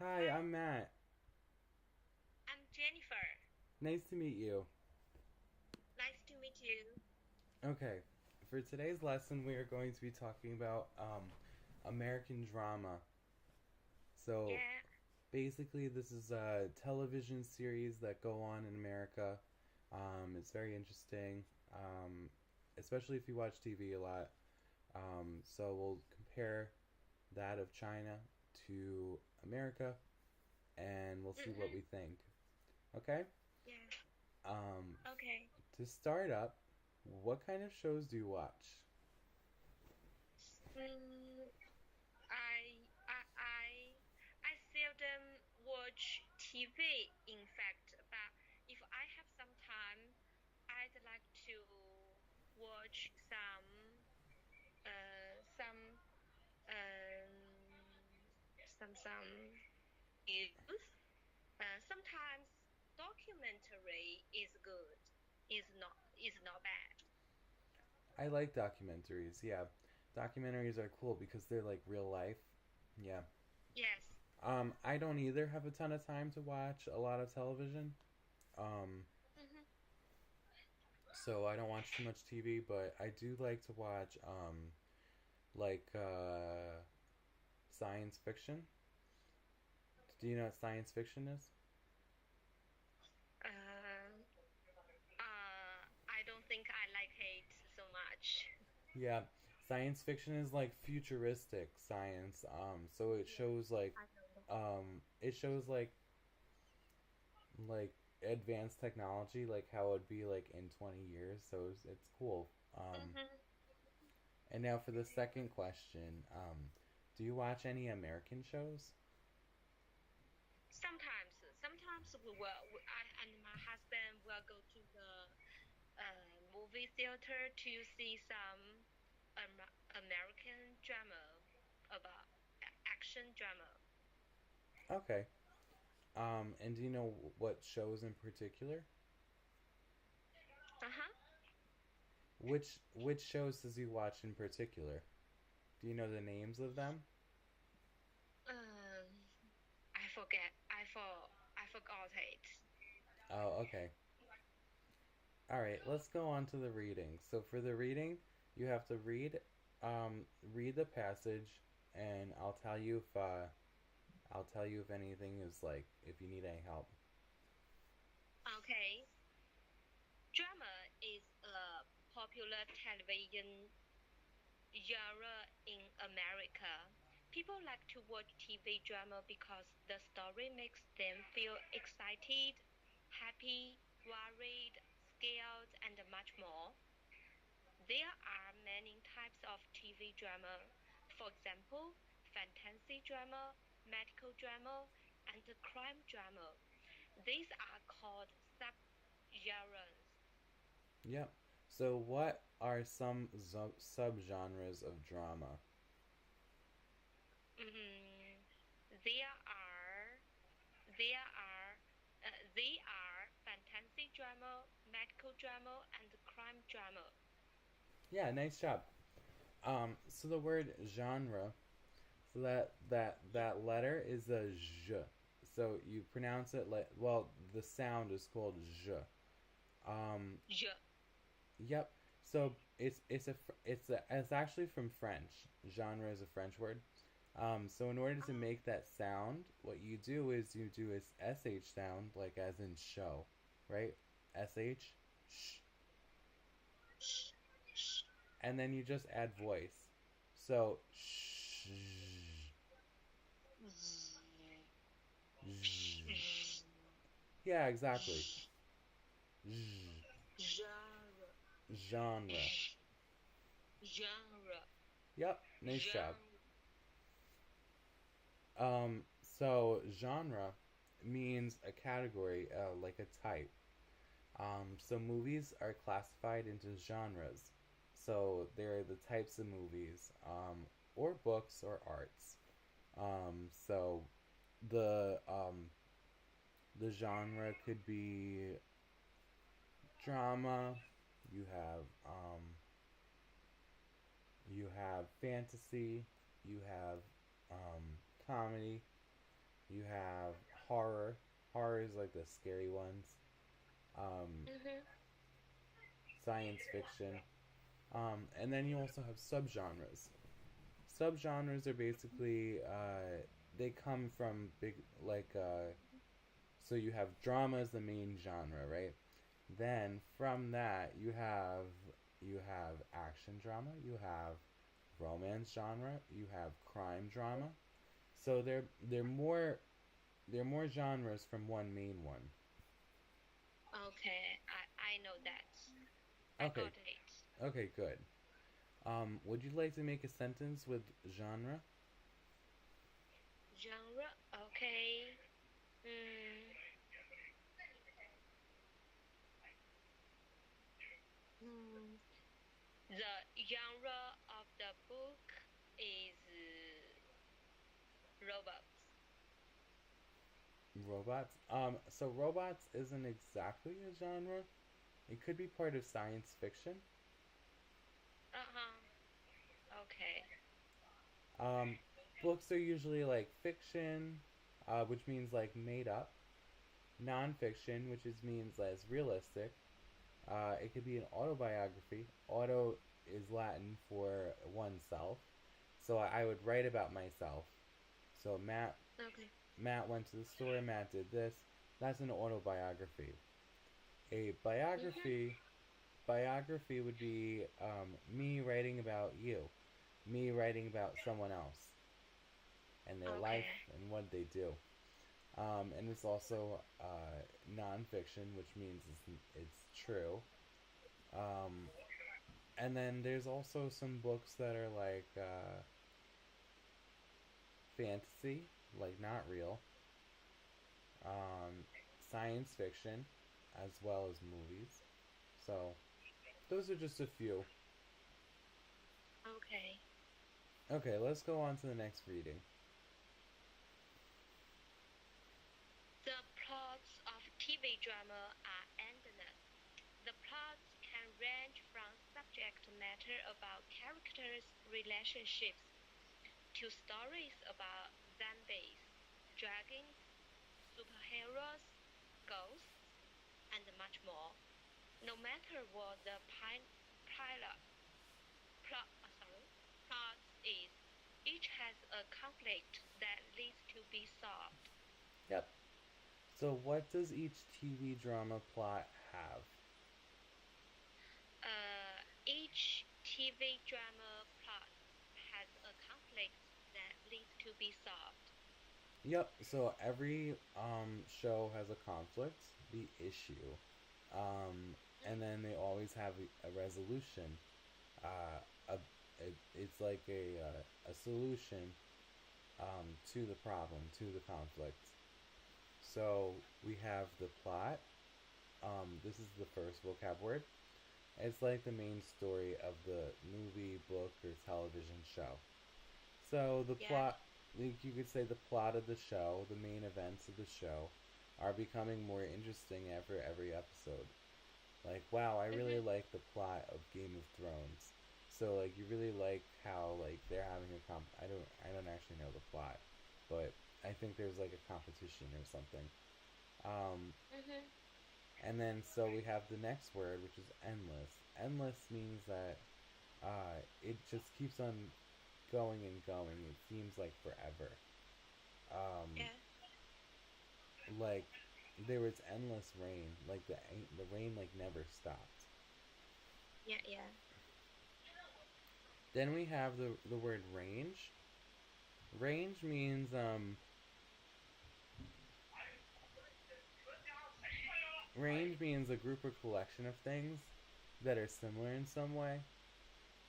Hi, Hi, I'm Matt. I'm Jennifer. Nice to meet you. Nice to meet you. Okay, for today's lesson, we are going to be talking about American drama. So, Yeah. basically, this is a television series that go on in America. It's very interesting, especially if you watch TV a lot. So, we'll compare that of China to America, and we'll see what Mm-hmm. we think. Okay? Yeah. Um, Okay. to start up, what kind of shows do you watch? Mm, I seldom watch TV, in fact, but if I have some time, I'd like to watch some some news. Sometimes documentary is good. Is not bad. I like documentaries. Yeah, documentaries are cool because they're like real life. Yeah. Yes. I don't either have a ton of time to watch a lot of television. Um, Mm-hmm. so I don't watch too much TV, but I do like to watch like science fiction. Do you know what science fiction is? Uh, I don't think I like it so much. Yeah, science fiction is like futuristic science. So it Yes, shows like I know. it shows like advanced technology, like how it would be like in 20 years. So it's cool. Mm-hmm. And now for the second question, do you watch any American shows? Sometimes I and my husband will go to the movie theater to see some American drama about action drama. Okay. And do you know what shows in particular? Uh-huh. Which shows does he watch in particular? Do you know the names of them? Um, I forgot it. Oh, okay. All right, let's go on to the reading. So for the reading, you have to read the passage, and I'll tell you if anything is like if you need any help. Okay. Drama is a popular television genre in America. People like to watch TV drama because the story makes them feel excited, happy, worried, scared, and much more. There are many types of TV drama. For example, fantasy drama, medical drama, and crime drama. These are called subgenres. Yep. So what are some subgenres of drama? Mm, there are there are they are fantasy drama, medical drama, and crime drama. Yeah, nice job. So the word genre, so Yeah. that letter is a j. So you pronounce it like well, the sound is called j. Um, Je. yep. So it's actually from French. Genre is a French word. So in order to Ah, make that sound, what you do is you do a sh sound, like as in show, right? Sh, sh, sh, sh, and then you just add voice. So sh, z, sh. sh, Yeah, exactly. sh, Sh, genre, genre. sh, genre, Yep, nice job. genre. So genre means a category, like a type. So movies are classified into genres. So they're the types of movies, or books or arts. So the the genre could be drama. You have you have fantasy. You have comedy. You have horror. Horror is like the scary ones. Um, Mhm. Science fiction. And then you also have subgenres. Subgenres are basically they come from big so you have drama as the main genre, right? Then from that you have action drama, you have romance genre, you have crime drama. So they're more genres from one main one. Okay, I know that. I Okay, got it. okay, good. Would you like to make a sentence with genre? Genre. Okay. Mm, mm. The genre of the book is robots. Robots. So robots isn't exactly a genre. It could be part of science fiction. Uh-huh. Okay. Um, Books are usually like fiction, which means like made up. Nonfiction, which is means less realistic. It could be an autobiography. Auto is Latin for oneself. So I would write about myself. So Okay. Matt went to the store. Matt did this. That's an autobiography. A Mhm. biography would be me writing about you, me writing about someone else and their life Okay. and what they do. And it's also nonfiction, which means it's true. Um, and then there's also some books that are like fantasy, like not real, um, science fiction, as well as movies. So those are just a few. Okay. Okay, let's go on to the next reading. The plots of TV drama are endless. The plots can range from subject matter about characters' relationships to stories about zombies, dragons, superheroes, ghosts, and much more. No matter what the pilot plot is, each has a conflict that needs to be solved. Yep. So what does each TV drama plot have? Each TV drama plot has a conflict that needs to be solved. Yep. So every show has a conflict, the issue, and then they always have a resolution. A it's like a solution to the problem, to the conflict. So we have the plot. This is the first vocab word. It's like the main story of the movie, book, or television show. So the Yeah. plot, like you could say, the plot of the show, the main events of the show, are becoming more interesting after every episode. Like, wow, I really Mhm. like the plot of Game of Thrones. So like, you really like how like they're having a comp. I don't actually know the plot, but I think there's like a competition or something. Um, Mhm. and then so we have the next word, which is endless. Endless means that it just keeps on going and going. It seems like forever. Um, Yeah. like there was endless rain. Like the rain like never stopped. Yeah. Yeah. Then we have the word range. Range means range means a group or collection of things that are similar in some way.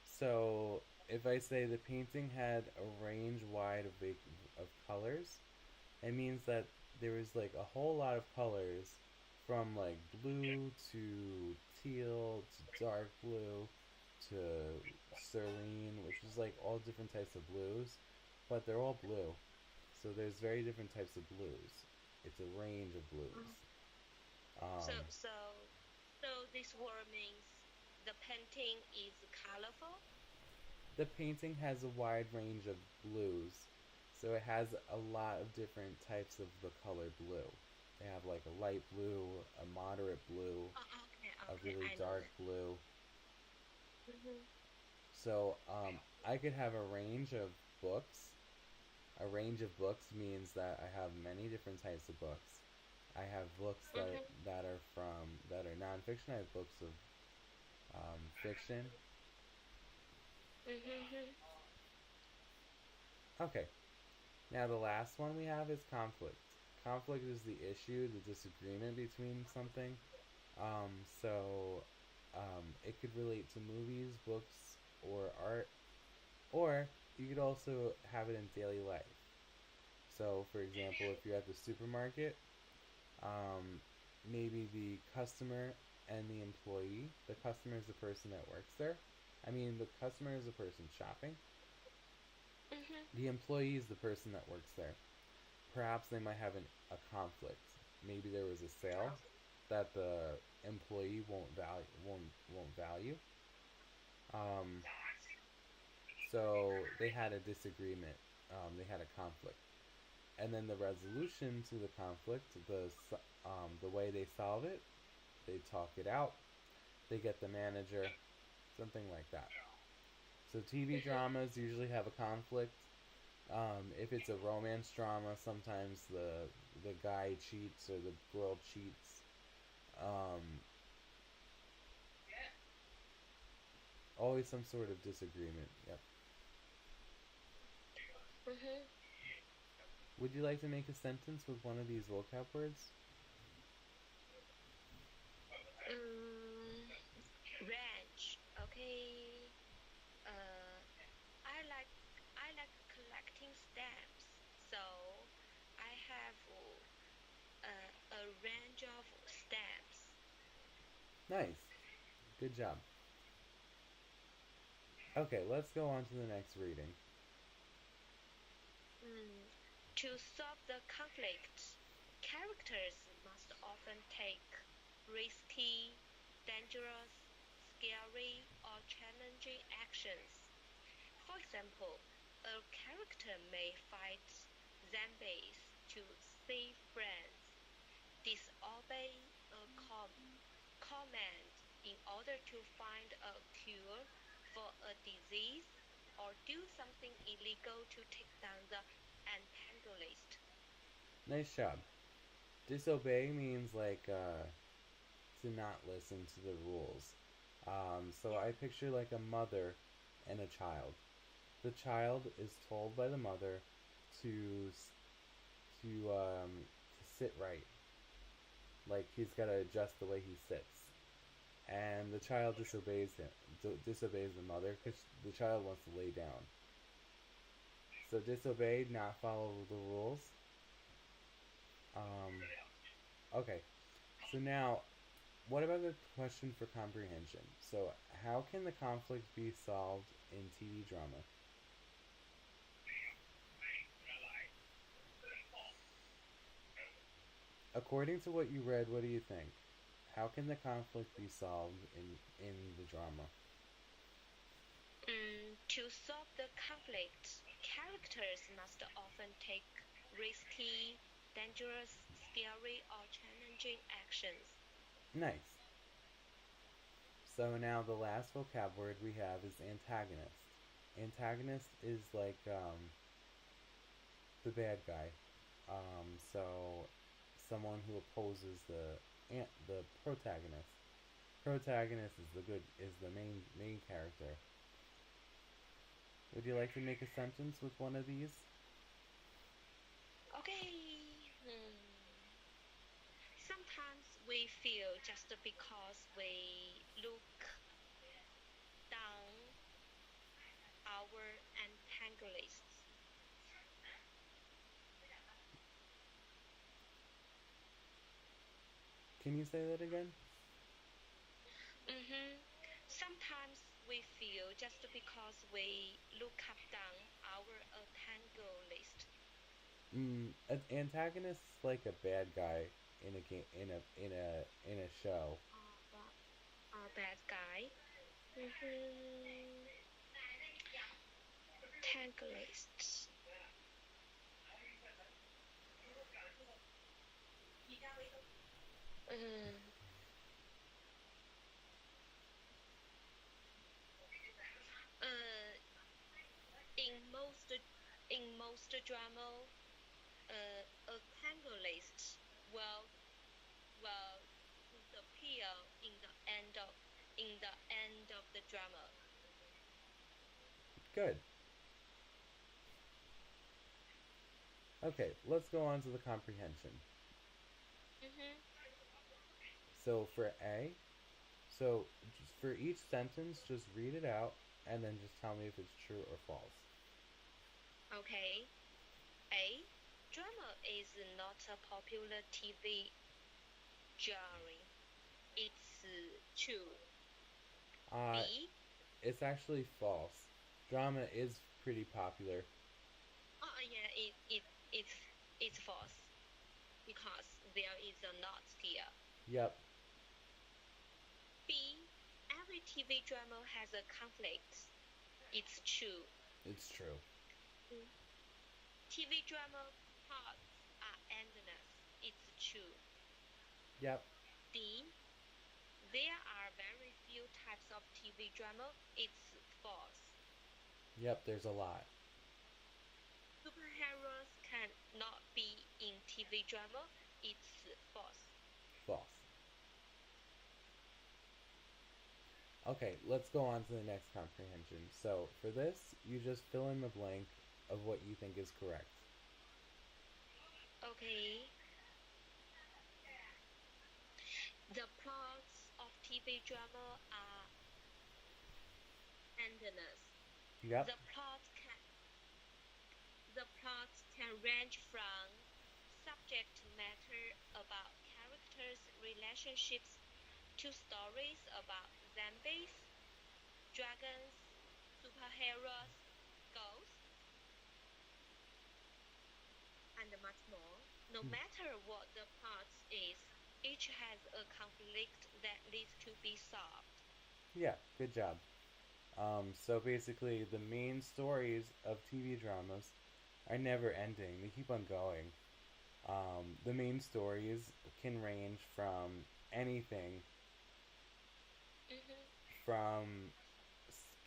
So if I say the painting had a range wide of colors, it means that there was like a whole lot of colors from like blue to teal to dark blue to cerulean, which is like all different types of blues, but they're all blue. So there's very different types of blues. It's a range of blues. Mm. So Um, so so this word means the painting is colorful. the painting has a wide range of blues. So it has a lot of different types of the color blue. They have like a light blue, a moderate blue, Oh, okay, a okay, really I know dark that. blue. Mhm, So I could have a range of books. A range of books means that I have many different types of books. I have books mhm, that are that are nonfiction. I have books of fiction. mhm, Okay, now the last one we have is conflict. Conflict is the issue, the disagreement between something. So it could relate to movies, books, or art, or you could also have it in daily life. So, for example, if you're at the supermarket, um, maybe the customer and the employee, the customer is the person that works there. I mean, the customer is the person shopping. mhm, The employee is the person that works there. Perhaps they might have a conflict. Maybe there was a sale that the employee won't value. Um, so they had a disagreement. They had a conflict, and then the resolution to the conflict, the way they solve it, they talk it out. They get the manager, something like that. So TV mhm, dramas usually have a conflict. If it's a romance drama, sometimes the guy cheats or the girl cheats. Um, Always some sort of disagreement. Yep. mhm. Would you like to make a sentence with one of these vocab words? Mm, ranch. Okay. I like collecting stamps. So I have a range of stamps. Nice. Good job. Okay, let's go on to the next reading. Mm. To solve the conflict, characters must often take risky, dangerous, scary, or challenging actions. For example, a character may fight zombies to save friends, disobey a command in order to find a cure for a disease, or do something illegal to take down the antagonist. Nice job. Disobey means like to not listen to the rules. So Yeah. I picture like a mother and a child. The child is told by the mother to to sit right, like he's got to adjust the way he sits, and the child disobeys disobeys the mother because the child wants to lay down. So disobey, not follow the rules. Um, okay, so now what about the question for comprehension? So how can the conflict be solved in TV drama? According to what you read, what do you think? How can the conflict be solved in the drama? To solve the conflict, characters must often take risky, dangerous, scary, or challenging actions. Nice. So now the last vocab word we have is antagonist. Antagonist is like the bad guy. So someone who opposes the protagonist. Protagonist is the main character. Would you like to make a sentence with one of these? Okay. Sometimes we feel just because we look down our antagonists. Can you say that again? Mm-hmm. Sometimes we feel just because we look up down our antagonist. An antagonist is like a bad guy in a game in a show. Bad guy. Mm-hmm. Antagonists. Um, uh, in most drama, a catalyst will will disappear in the end of the drama. Good. Okay, let's go on to the comprehension. Mm-hmm. So for A, so just for each sentence, just read it out and then just tell me if it's true or false. Okay. A. Drama is not a popular TV genre. It's true. Uh, B. it's actually false. Drama is pretty popular. Oh yeah, it's false because there is a not here. Yep, B. Every TV drama has a conflict. It's true. it's true. Mm. TV drama plots are endless. It's true. Yep, D. There are very few types of TV drama. It's false. yep, there's a lot. Superheroes cannot be in TV drama. It's false. False. Okay, let's go on to the next comprehension. So for this, you just fill in the blank of what you think is correct. Okay. The plots of TV drama are endless. Yep, The plot can the plots can range from subject matter about characters' relationships to stories about zombies, dragons, superheroes, ghosts, and much more. No matter what the plot is, each has a conflict that needs to be solved. yeah, good job. So basically, the main stories of TV dramas are never ending. They keep on going. The main stories can range from anything Mm-hmm. from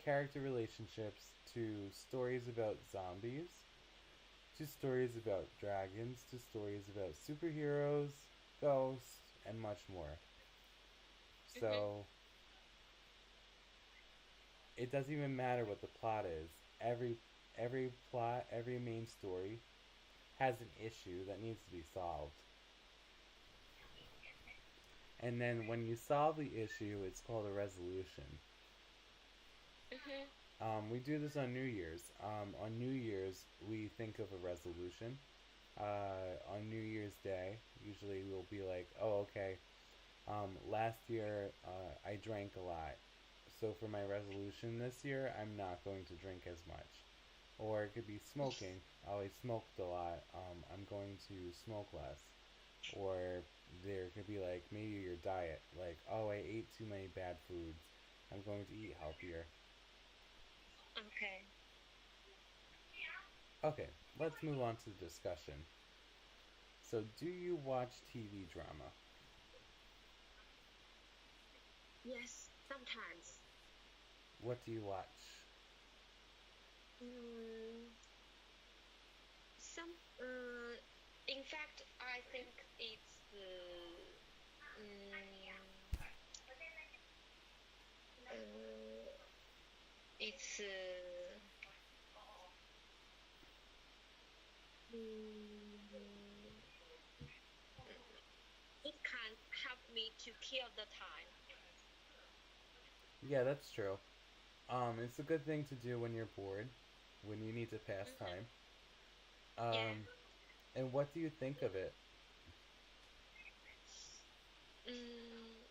character relationships to stories about zombies to stories about dragons to stories about superheroes, ghosts, and much more. Mm-hmm. So it doesn't even matter what the plot is. Every plot, every main story has an issue that needs to be solved. And then when you solve the issue, it's called a resolution. Mm-hmm. We do this on New Year's. On New Year's, we think of a resolution. On New Year's Day, usually we'll be like, oh, okay, last year I drank a lot. So for my resolution this year, I'm not going to drink as much. Or it could be smoking. Oh, I smoked a lot. I'm going to smoke less. Or there could be like maybe your diet. Like, oh, I ate too many bad foods. I'm going to eat healthier. Okay. Okay, let's move on to the discussion. So, do you watch TV drama? Yes, sometimes. What do you watch? Mm, some. In fact, I think uh, it's mm, it can help me to kill the time. Yeah, that's true. It's a good thing to do when you're bored, when you need to pass Mm-hmm. time. Yeah. Um, and what do you think of it? Mm,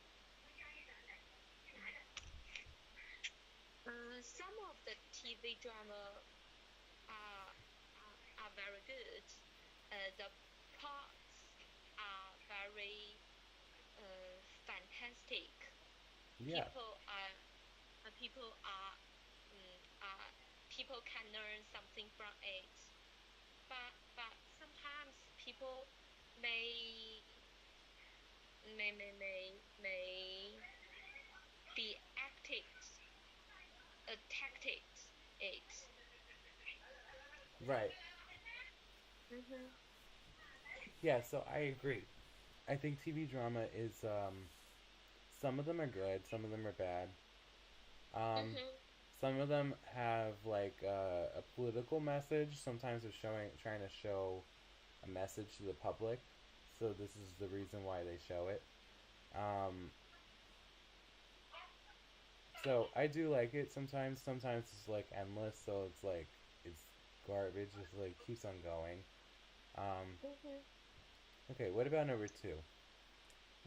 some of the TV drama are are very good. The plots are very fantastic. Yeah, People are people are people can learn something from it. But sometimes people may may the tactics tactics it. Right. Mhm. Yeah, so I agree. I think TV drama is some of them are good, some of them are bad. Um, Mhm. some of them have like a political message. Sometimes they're trying to show a message to the public. So this is the reason why they show it. Um, so I do like it sometimes. Sometimes it's like endless, so it's garbage. It's like keeps on going. Um, Mhm. okay, what about number two?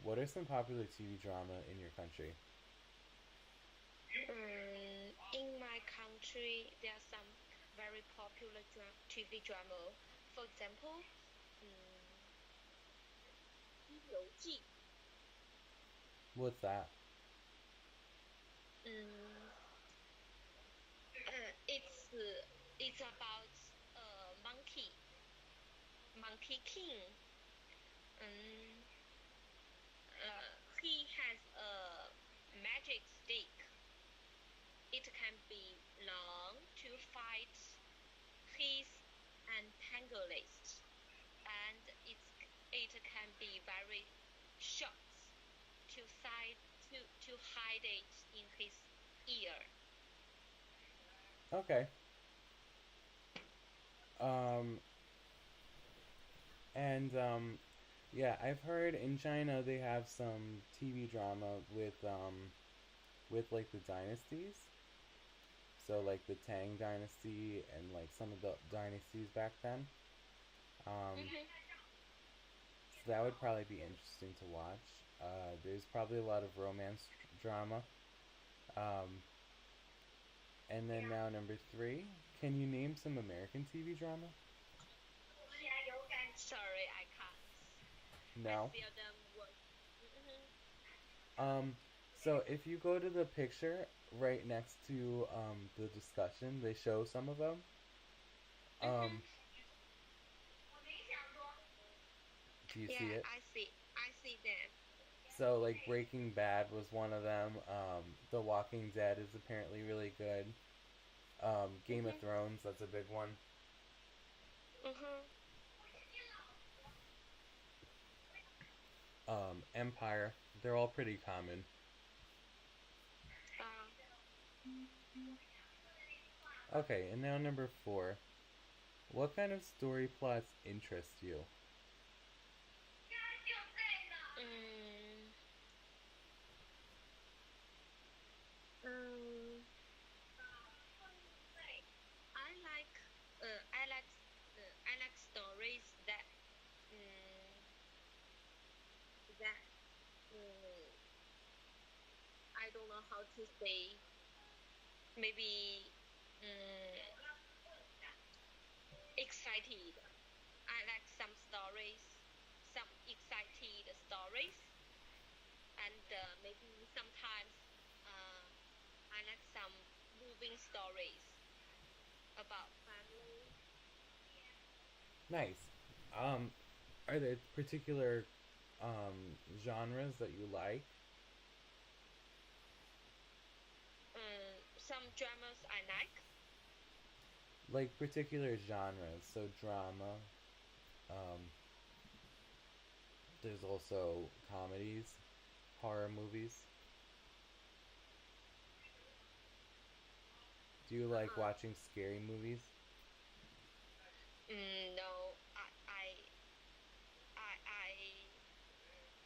What are some popular TV drama in your country? In my country, there are some very popular TV drama. For example, 《西游记》。What's that? It's it's about a monkey king. Um, he has a magic stick. It can be long to fight his antagonists, and it can be very short to side to hide it in his ear. Okay. Um, and yeah, I've heard in China they have some TV drama with like the dynasties. So like the Tang dynasty and like some of the dynasties back then. Um, Mhm. so that would probably be interesting to watch. There's probably a lot of romance drama. Um, and then now number three, can you name some American TV drama? Sorry, I can't. I No. feel them was. Mhm. Um, so if you go to the picture right next to the discussion, they show some of them. Um, Mhm. do you see Yeah, it? I see. I see them. So like Breaking Bad was one of them. The Walking Dead is apparently really good. Game of Mhm. Thrones, that's a big one. Mhm. Empire, they're all pretty common. Okay, and now number four. What kind of story plots interest you? Mm, um, I like I like stories um, that um, I don't know how to say. Maybe excited. I like some stories, some excited stories, and maybe sometimes uh, I like some moving stories about family. Nice. Um, are there particular genres that you like? Some dramas I like. Like particular genres, so drama. Um, there's also comedies, horror movies. Do you like Uh, watching scary movies? no, I, I,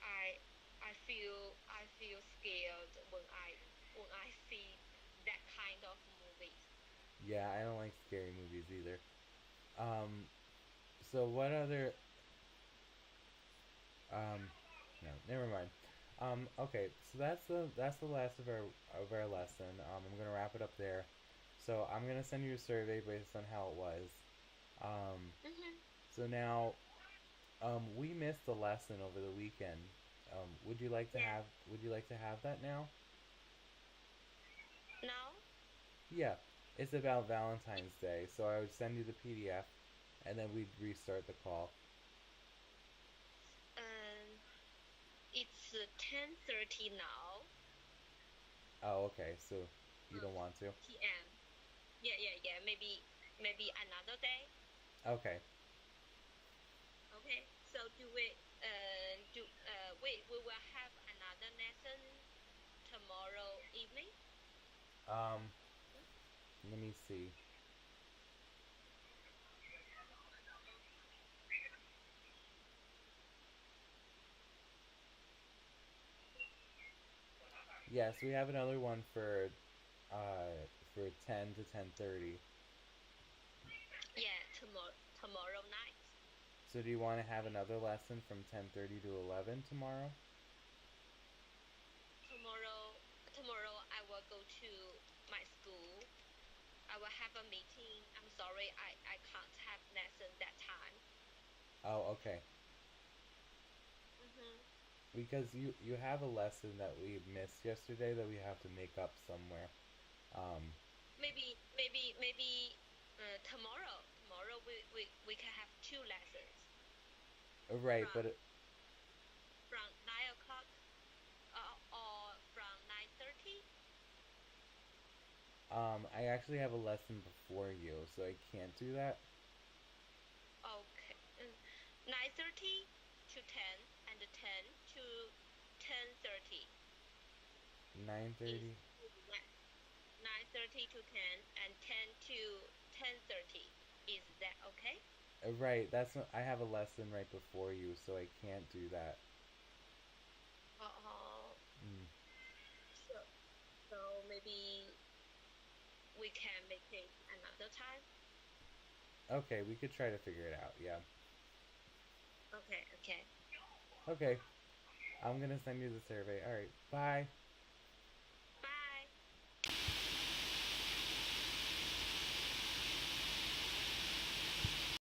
I, I feel scared when I see that kind of movies. Yeah, I don't like scary movies either. Um, so what other um no, never mind. Okay, so that's the last of our lesson. I'm gonna wrap it up there. So I'm gonna send you a survey based on how it was. Um, Mhm. so now we missed a lesson over the weekend. Yeah. would you like to have that now? Now, Yeah. It's about Valentine's Day. So I would send you the PDF and then we'd restart the call. um, it's 10:30 now. Oh, okay. So you uh, don't want to? p.m. Yeah, yeah, yeah. Maybe another day. Okay. Okay. So we will have another lesson tomorrow evening. Um, let me see. Yes, we have another one for 10 to 10:30. Yeah, tomorrow night. So do you want to have another lesson from 10:30 to 11 tomorrow? Tomorrow I will go to my school. I will have a meeting. I'm sorry, I can't have lesson that time. Oh, okay. Mm-hmm. Because you have a lesson that we missed yesterday that we have to make up somewhere. Um, Maybe tomorrow we can have two lessons right, from but 9 o'clock or from 9:30. I actually have a lesson before you, so I can't do that. Okay, 9:30 to 10 and 10 to 10:30 is 9:30. 9:30 to 10 and 10 to 10:30. Is that okay? Right, I have a lesson right before you, so I can't do that. Uh, Mm. so so maybe we can make it another time. Okay, we could try to figure it out. Yeah. Okay, okay. Okay, I'm gonna send you the survey. All right, bye.